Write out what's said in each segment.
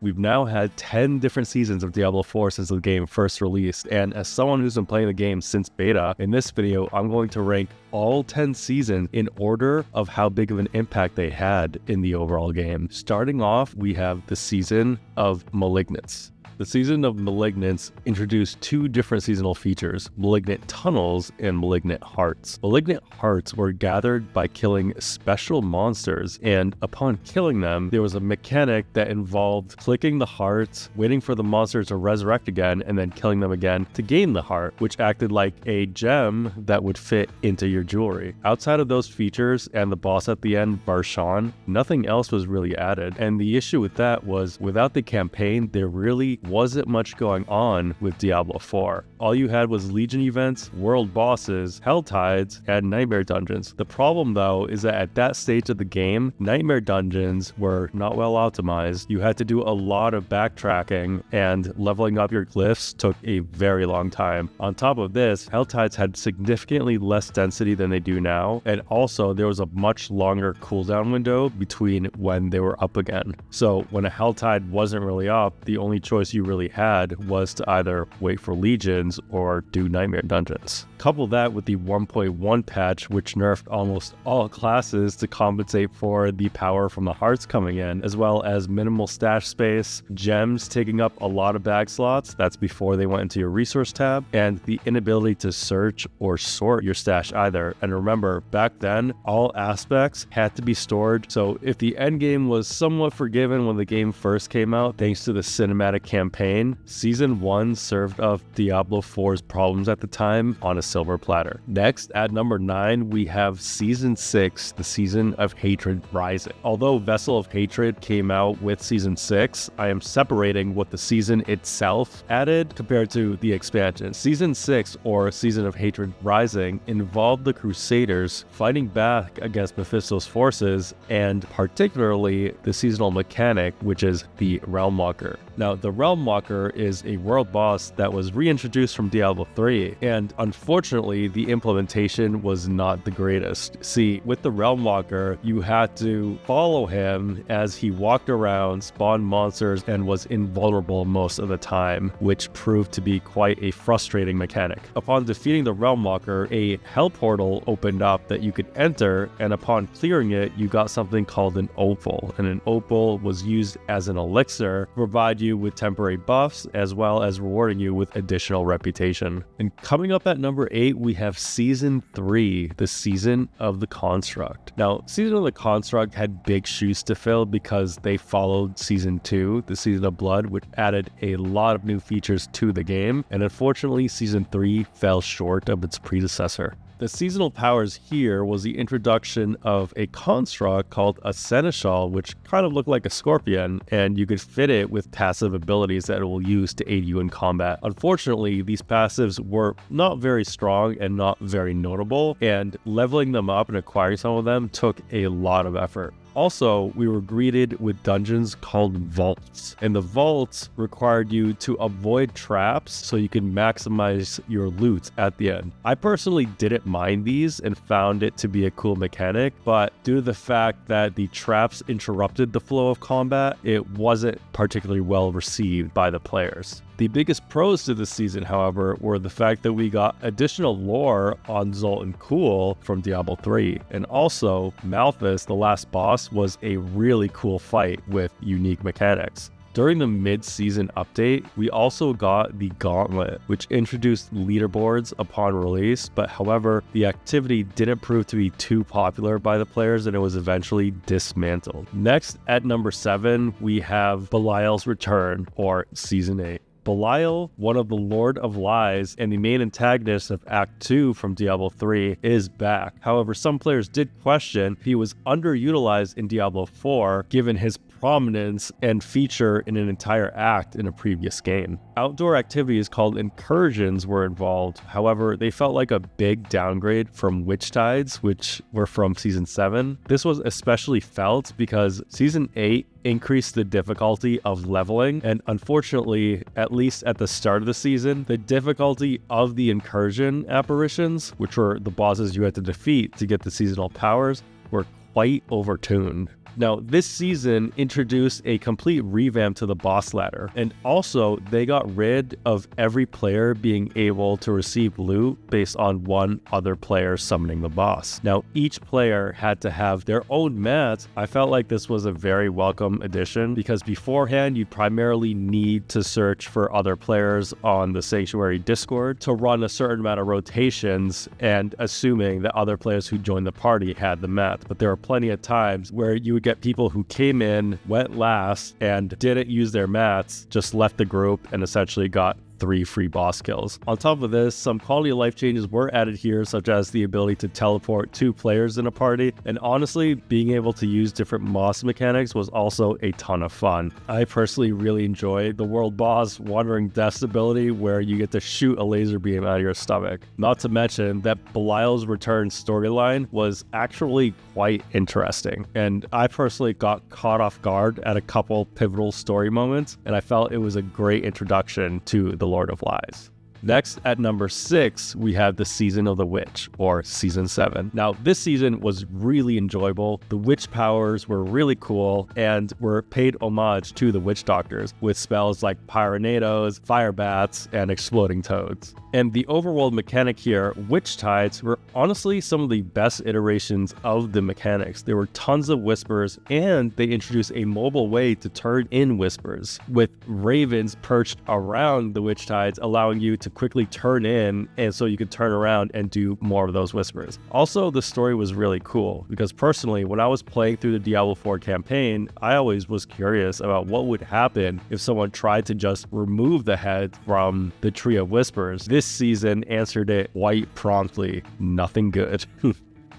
We've now had 10 different seasons of Diablo 4 since the game first released, and as someone who's been playing the game since beta, in this video I'm going to rank all 10 seasons in order of how big of an impact they had in the overall game. Starting off, we have the season of Malignance. The season of Malignance introduced two different seasonal features, Malignant Tunnels and Malignant Hearts. Malignant Hearts were gathered by killing special monsters, and upon killing them, there was a mechanic that involved clicking the hearts, waiting for the monster to resurrect again, and then killing them again to gain the heart, which acted like a gem that would fit into your jewelry. Outside of those features and the boss at the end, Barshan, nothing else was really added, and the issue with that was without the campaign, there really wasn't much going on with Diablo 4. All you had was Legion events, world bosses, hell tides, and nightmare dungeons. The problem though is that at that stage of the game, nightmare dungeons were not well optimized. You had to do a lot of backtracking, and leveling up your glyphs took a very long time. On top of this, hell tides had significantly less density than they do now, and also there was a much longer cooldown window between when they were up again. So when a hell tide wasn't really up, the only choice you really had was to either wait for legions or do nightmare dungeons. Couple that with the 1.1 patch, which nerfed almost all classes to compensate for the power from the hearts coming in, as well as minimal stash space, gems taking up a lot of bag slots, that's before they went into your resource tab, and the inability to search or sort your stash either. And remember, back then, all aspects had to be stored, so if the endgame was somewhat forgiven when the game first came out, thanks to the cinematic campaign, Season 1 served up Diablo 4's problems at the time on a silver platter. Next, at number 9, we have Season 6, the Season of Hatred Rising. Although Vessel of Hatred came out with Season 6, I am separating what the season itself added compared to the expansion. Season 6, or Season of Hatred Rising, involved the Crusaders fighting back against Mephisto's forces, and particularly the seasonal mechanic, which is the Realm Walker. Now, the Realm Walker is a world boss that was reintroduced from Diablo 3, and unfortunately, the implementation was not the greatest. See, with the Realm Walker, you had to follow him as he walked around, spawned monsters, and was invulnerable most of the time, which proved to be quite a frustrating mechanic. Upon defeating the Realm Walker, a hell portal opened up that you could enter, and upon clearing it, you got something called an opal, and an opal was used as an elixir to provide you with temporary buffs as well as rewarding you with additional reputation. And coming up at number 8, we have Season 3, the Season of the Construct. Now, Season of the Construct had big shoes to fill because they followed Season 2, the Season of Blood, which added a lot of new features to the game, and unfortunately Season 3 fell short of its predecessor. The seasonal powers here was the introduction of a construct called a seneschal, which kind of looked like a scorpion, and you could fit it with passive abilities that it will use to aid you in combat. Unfortunately, these passives were not very strong and not very notable, and leveling them up and acquiring some of them took a lot of effort. Also, we were greeted with dungeons called vaults, and the vaults required you to avoid traps so you can maximize your loot at the end. I personally didn't mind these and found it to be a cool mechanic, but due to the fact that the traps interrupted the flow of combat, it wasn't particularly well received by the players. The biggest pros to this season, however, were the fact that we got additional lore on Zoltan Kulle from Diablo 3, and also Malthus, the last boss, was a really cool fight with unique mechanics. During the mid-season update, we also got the Gauntlet, which introduced leaderboards upon release, but however, the activity didn't prove to be too popular by the players and it was eventually dismantled. Next, at number 7, we have Belial's Return, or Season 8. Belial, one of the Lord of Lies and the main antagonist of Act 2 from Diablo 3, is back. However, some players did question if he was underutilized in Diablo 4 given his prominence and feature in an entire act in a previous game. Outdoor activities called incursions were involved. However, they felt like a big downgrade from Witch Tides, which were from Season 7. This was especially felt because Season 8 increased the difficulty of leveling, and unfortunately, at least at the start of the season, the difficulty of the incursion apparitions, which were the bosses you had to defeat to get the seasonal powers, were quite overtuned. Now, this season introduced a complete revamp to the boss ladder, and also they got rid of every player being able to receive loot based on one other player summoning the boss. Now, each player had to have their own mats. I felt like this was a very welcome addition because beforehand, you primarily need to search for other players on the Sanctuary Discord to run a certain amount of rotations and assuming that other players who joined the party had the mats. But there were plenty of times where you would get people who came in, went last, and didn't use their mats, just left the group and essentially got 3 free boss kills. On top of this, some quality of life changes were added here, such as the ability to teleport 2 players in a party, and honestly, being able to use different boss mechanics was also a ton of fun. I personally really enjoyed the world boss Wandering Death's ability, where you get to shoot a laser beam out of your stomach. Not to mention that Belial's return storyline was actually quite interesting, and I personally got caught off guard at a couple pivotal story moments, and I felt it was a great introduction to the Lord of Lies. Next, at number 6, we have the Season of the Witch, or Season 7. Now, this season was really enjoyable. The witch powers were really cool and were paid homage to the witch doctors with spells like Pyronados, Fire Bats, and Exploding Toads. And the overworld mechanic here, Witch Tides, were honestly some of the best iterations of the mechanics. There were tons of whispers, and they introduced a mobile way to turn in whispers, with ravens perched around the Witch Tides, allowing you to quickly turn in, and so you could turn around and do more of those whispers. Also, the story was really cool, because personally, when I was playing through the Diablo 4 campaign, I always was curious about what would happen if someone tried to just remove the head from the Tree of Whispers. This season answered it quite promptly. Nothing good.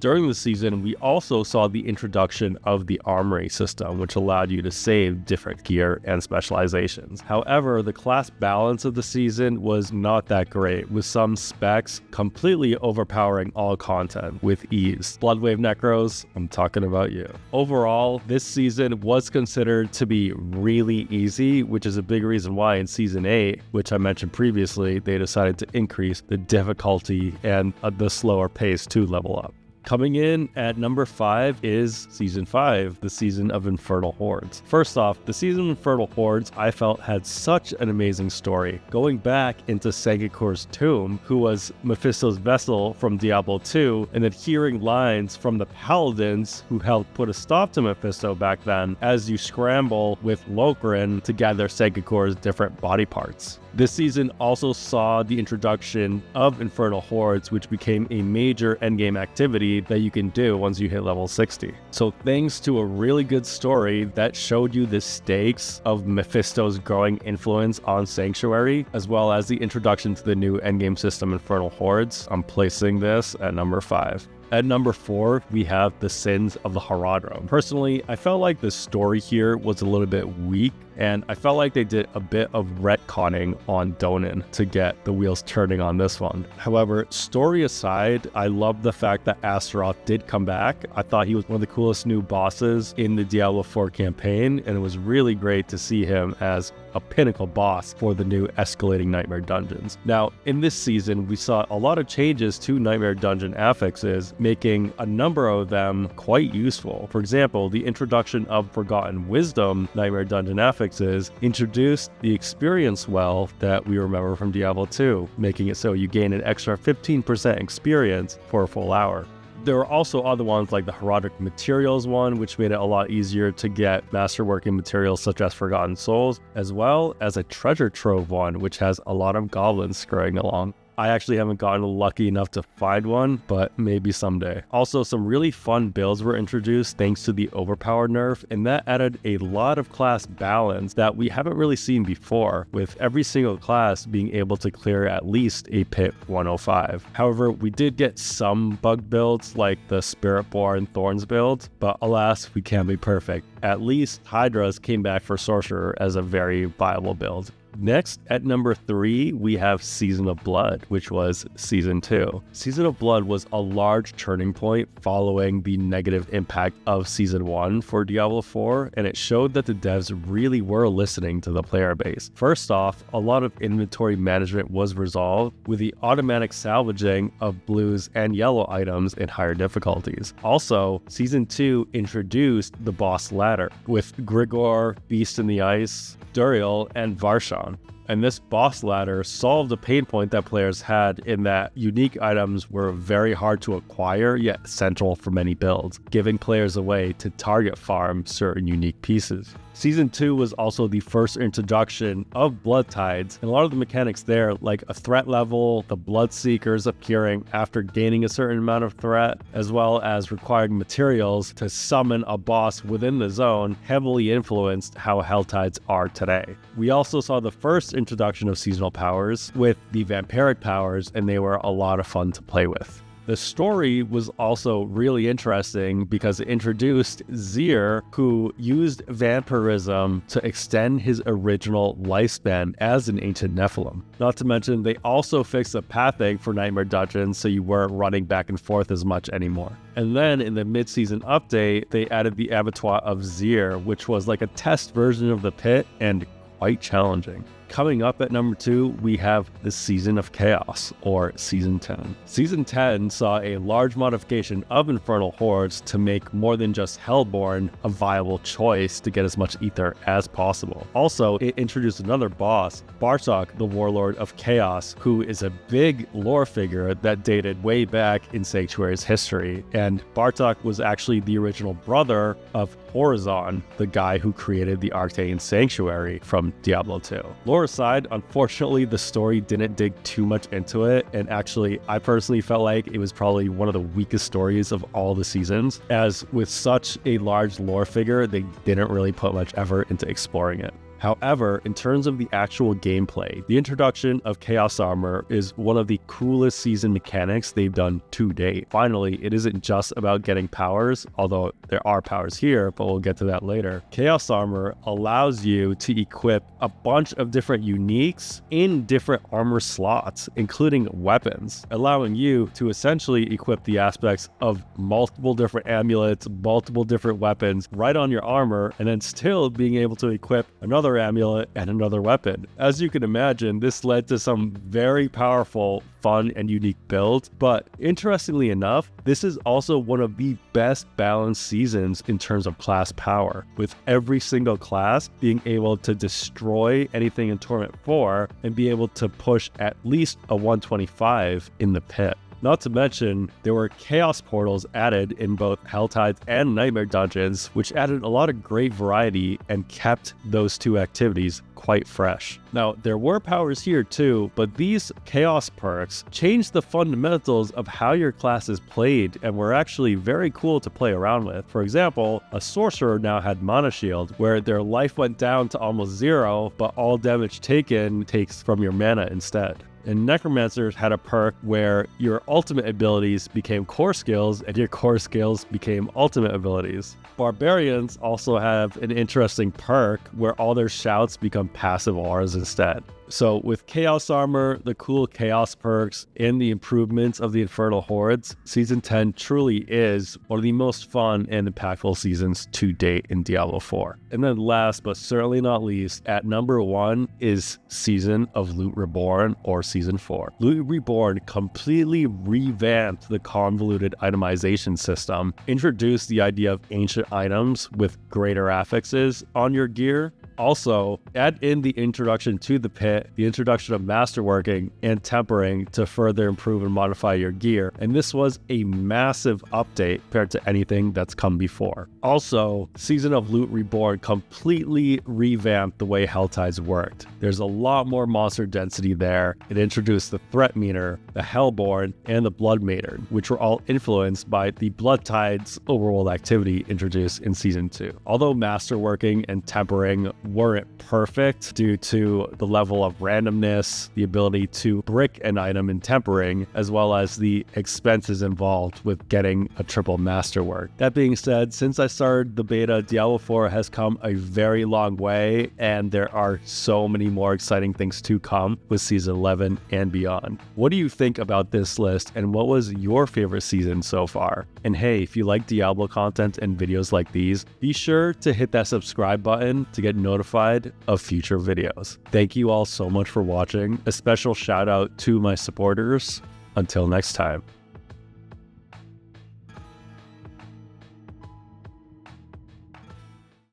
During the season, we also saw the introduction of the armory system, which allowed you to save different gear and specializations. However, the class balance of the season was not that great, with some specs completely overpowering all content with ease. Bloodwave Necros, I'm talking about you. Overall, this season was considered to be really easy, which is a big reason why in Season 8, which I mentioned previously, they decided to increase the difficulty and the slower pace to level up. Coming in at number 5 is Season 5, the Season of Infernal Hordes. First off, the Season of Infernal Hordes I felt had such an amazing story. Going back into Sengekor's tomb, who was Mephisto's vessel from Diablo 2, and then hearing lines from the Paladins who helped put a stop to Mephisto back then as you scramble with Lokrin to gather Sengekor's different body parts. This season also saw the introduction of Infernal Hordes, which became a major endgame activity that you can do once you hit level 60. So thanks to a really good story that showed you the stakes of Mephisto's growing influence on Sanctuary, as well as the introduction to the new endgame system Infernal Hordes, I'm placing this at number 5. At number 4, we have the Sins of the Haradrim. Personally, I felt like the story here was a little bit weak, and I felt like they did a bit of retconning on Donan to get the wheels turning on this one. However, story aside, I love the fact that Astaroth did come back. I thought he was one of the coolest new bosses in the Diablo 4 campaign, and it was really great to see him as a pinnacle boss for the new escalating Nightmare Dungeons. Now, in this season, we saw a lot of changes to Nightmare Dungeon affixes, making a number of them quite useful. For example, the introduction of Forgotten Wisdom Nightmare Dungeon affixes introduced the experience well that we remember from Diablo 2, making it so you gain an extra 15% experience for a full hour. There were also other ones like the Herodic Materials one, which made it a lot easier to get masterworking materials such as Forgotten Souls, as well as a Treasure Trove one, which has a lot of goblins scurrying along. I actually haven't gotten lucky enough to find one, but maybe someday. Also, some really fun builds were introduced thanks to the Overpower nerf, and that added a lot of class balance that we haven't really seen before, with every single class being able to clear at least a Pit 105. However, we did get some bug builds like the Spiritborn Thorns build, but alas, we can't be perfect. At least Hydras came back for Sorcerer as a very viable build. Next, at number 3, we have Season of Blood, which was Season 2. Season of Blood was a large turning point following the negative impact of Season 1 for Diablo 4, and it showed that the devs really were listening to the player base. First off, a lot of inventory management was resolved with the automatic salvaging of blues and yellow items in higher difficulties. Also, Season 2 introduced the boss ladder with Grigor, Beast in the Ice, Tyrael, and Varshan. And this boss ladder solved a pain point that players had in that unique items were very hard to acquire yet central for many builds, giving players a way to target farm certain unique pieces. Season 2 was also the first introduction of Blood Tides, and a lot of the mechanics there, like a threat level, the Blood Seekers appearing after gaining a certain amount of threat, as well as requiring materials to summon a boss within the zone, heavily influenced how Hell Tides are today. We also saw the first introduction of seasonal powers with the vampiric powers, and they were a lot of fun to play with. The story was also really interesting because it introduced Zir, who used vampirism to extend his original lifespan as an ancient Nephilim. Not to mention, they also fixed the pathing for Nightmare Dungeons so you weren't running back and forth as much anymore. And then in the mid-season update, they added the Abattoir of Zir, which was like a test version of the pit and quite challenging. Coming up at number 2, we have the Season of Chaos, or Season 10. Season 10 saw a large modification of Infernal Hordes to make more than just Hellborn a viable choice to get as much ether as possible. Also, it introduced another boss, Bartok, the Warlord of Chaos, who is a big lore figure that dated way back in Sanctuary's history. And Bartok was actually the original brother of Horizon, the guy who created the Arcane Sanctuary from Diablo 2. Lore aside, unfortunately, the story didn't dig too much into it, and actually, I personally felt like it was probably one of the weakest stories of all the seasons, as with such a large lore figure, they didn't really put much effort into exploring it. However, in terms of the actual gameplay, the introduction of Chaos Armor is one of the coolest season mechanics they've done to date. Finally, it isn't just about getting powers, although there are powers here, but we'll get to that later. Chaos Armor allows you to equip a bunch of different uniques in different armor slots, including weapons, allowing you to essentially equip the aspects of multiple different amulets, multiple different weapons right on your armor, and then still being able to equip another amulet and another weapon. As you can imagine, this led to some very powerful, fun, and unique builds, but interestingly enough, this is also one of the best balanced seasons in terms of class power, with every single class being able to destroy anything in Torment 4 and be able to push at least a 125 in the pit. Not to mention, there were chaos portals added in both Helltides and Nightmare Dungeons, which added a lot of great variety and kept those two activities quite fresh. Now, there were powers here too, but these chaos perks changed the fundamentals of how your class is played and were actually very cool to play around with. For example, a sorcerer now had Mana Shield, where their life went down to almost 0, but all damage taken takes from your mana instead. And Necromancers had a perk where your ultimate abilities became core skills and your core skills became ultimate abilities. Barbarians also have an interesting perk where all their shouts become passive auras instead. So with Chaos Armor, the cool Chaos perks, and the improvements of the Infernal Hordes, Season 10 truly is one of the most fun and impactful seasons to date in Diablo 4. And then last but certainly not least, at number 1 is Season of Loot Reborn, or Season 4. Loot Reborn completely revamped the convoluted itemization system, introduced the idea of ancient items with greater affixes on your gear. Also, add in the introduction to the pit, the introduction of masterworking and tempering to further improve and modify your gear, and this was a massive update compared to anything that's come before. Also, Season of Loot Reborn completely revamped the way Helltides worked. There's a lot more monster density there. It introduced the Threat Meter, the Hellborn, and the Blood Meter, which were all influenced by the Blood Tides overworld activity introduced in Season 2. Although masterworking and tempering weren't perfect due to the level of randomness, the ability to brick an item in tempering, as well as the expenses involved with getting a triple masterwork. That being said, since I started the beta, Diablo 4 has come a very long way, and there are so many more exciting things to come with Season 11 and beyond. What do you think about this list, and what was your favorite season so far? And hey, if you like Diablo content and videos like these, be sure to hit that subscribe button to get notified of future videos. Thank you all so much for watching. A special shout out to my supporters. Until next time.